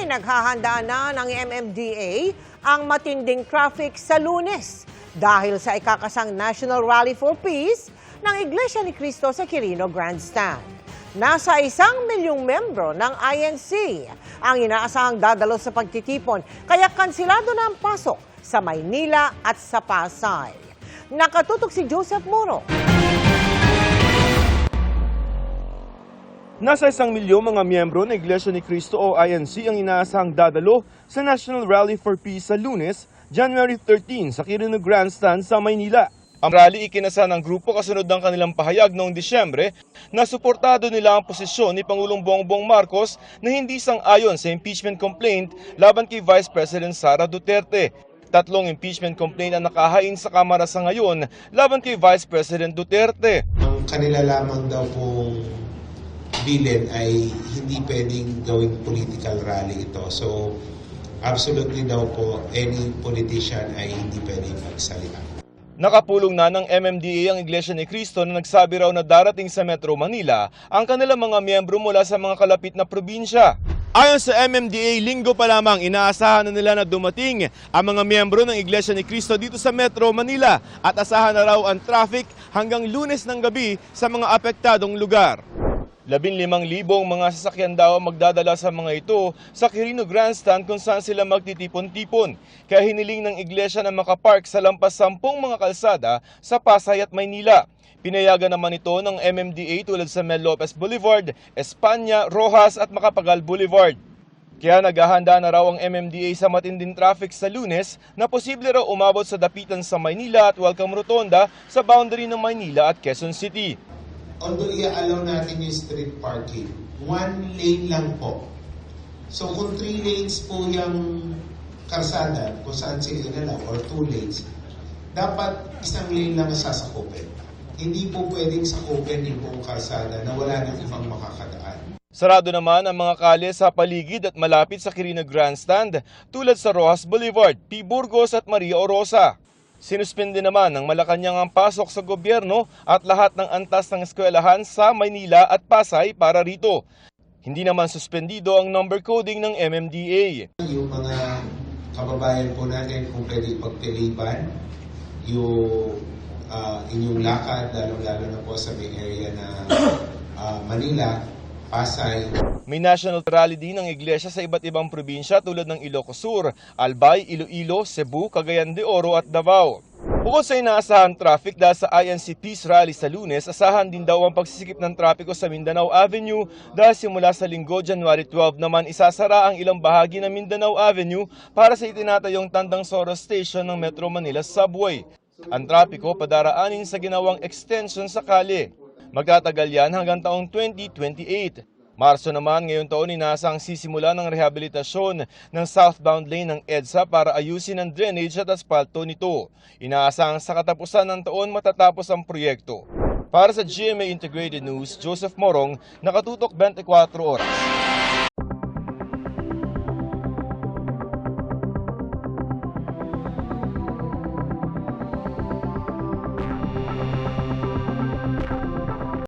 pinaghahandaan na ng MMDA ang matinding traffic sa Lunes dahil sa ikakasang National Rally for Peace ng Iglesia ni Cristo sa Quirino Grandstand. Nasa 1 milyong membro ng INC ang inaasahang dadalo sa pagtitipon, kaya kansilado na ang pasok sa Maynila at sa Pasay. Nakatutok si Joseph Moro. Nasa 1 milyong mga miyembro ng Iglesia ni Cristo o INC ang inaasahang dadalo sa National Rally for Peace sa Lunes, January 13 sa Quirino Grandstand sa Maynila. Ang rally ikinasa ng grupo kasunod ng kanilang pahayag noong Disyembre na suportado nila ang posisyon ni Pangulong Bongbong Marcos na hindi sang-ayon sa impeachment complaint laban kay Vice President Sara Duterte. 3 impeachment complaint ang nakahain sa Kamara sa ngayon laban kay Vice President Duterte. Ang kanila lamang daw pong bilin ay hindi pwedeng gawing political rally ito. So, absolutely daw po, any politician ay hindi pwedeng magsalita. Nakapulong na ng MMDA ang Iglesia ni Cristo na nagsabi raw na darating sa Metro Manila ang kanilang mga miyembro mula sa mga kalapit na probinsya. Ayon sa MMDA, linggo pa lamang inaasahan na nila na dumating ang mga miyembro ng Iglesia ni Cristo dito sa Metro Manila at asahan na raw ang traffic hanggang Lunes ng gabi sa mga apektadong lugar. 15,000 mga sasakyan daw magdadala sa mga ito sa Quirino Grandstand kung saan sila magtitipon-tipon. Kaya hiniling ng iglesia na makapark sa lampas 10 mga kalsada sa Pasay at Maynila. Pinayagan naman ito ng MMDA tulad sa Mel Lopez Boulevard, Espanya, Rojas at Macapagal Boulevard. Kaya naghahanda na raw ang MMDA sa matinding traffic sa Lunes na posible raw umabot sa dapitan sa Maynila at Welcome Rotonda sa boundary ng Maynila at Quezon City. Although i-allow natin yung street parking, 1 lane lang po. So kung 3 lanes po yung kalsada, kung saan sila nila, or 2 lanes, dapat 1 lane lang sasakupin. Hindi po pwedeng sakupin yung buong kalsada na wala nang ibang makakadaan. Sarado naman ang mga kalye sa paligid at malapit sa Quirino Grandstand tulad sa Rojas Boulevard, P. Burgos at Maria Orosa. Sinuspende naman ng Malacanang ang pasok sa gobyerno at lahat ng antas ng eskwelahan sa Maynila at Pasay para rito. Hindi naman suspendido ang number coding ng MMDA. Yung mga kababayan po natin kung pwede ipagpiliban yung inyong lakad, lalo na po sa may area na Manila, Pasay. May national rally din ng iglesia sa iba't ibang probinsya tulad ng Ilocos Sur, Albay, Iloilo, Cebu, Cagayan de Oro at Davao. Bukod sa inaasahan traffic dahil sa INC Peace Rally sa Lunes, asahan din daw ang pagsisikip ng trapiko sa Mindanao Avenue dahil simula sa Linggo, January 12 naman isasara ang ilang bahagi ng Mindanao Avenue para sa itinatayong Tandang Soro Station ng Metro Manila Subway. Ang trapiko padaraanin sa ginawang extension sa kalye. Magtatagal yan hanggang taong 2028. Marso naman ngayong taon inaasang sisimula ng rehabilitasyon ng southbound lane ng EDSA para ayusin ang drainage at asfalto nito. Inaasang sa katapusan ng taon matatapos ang proyekto. Para sa GMA Integrated News, Joseph Morong, nakatutok 24 oras.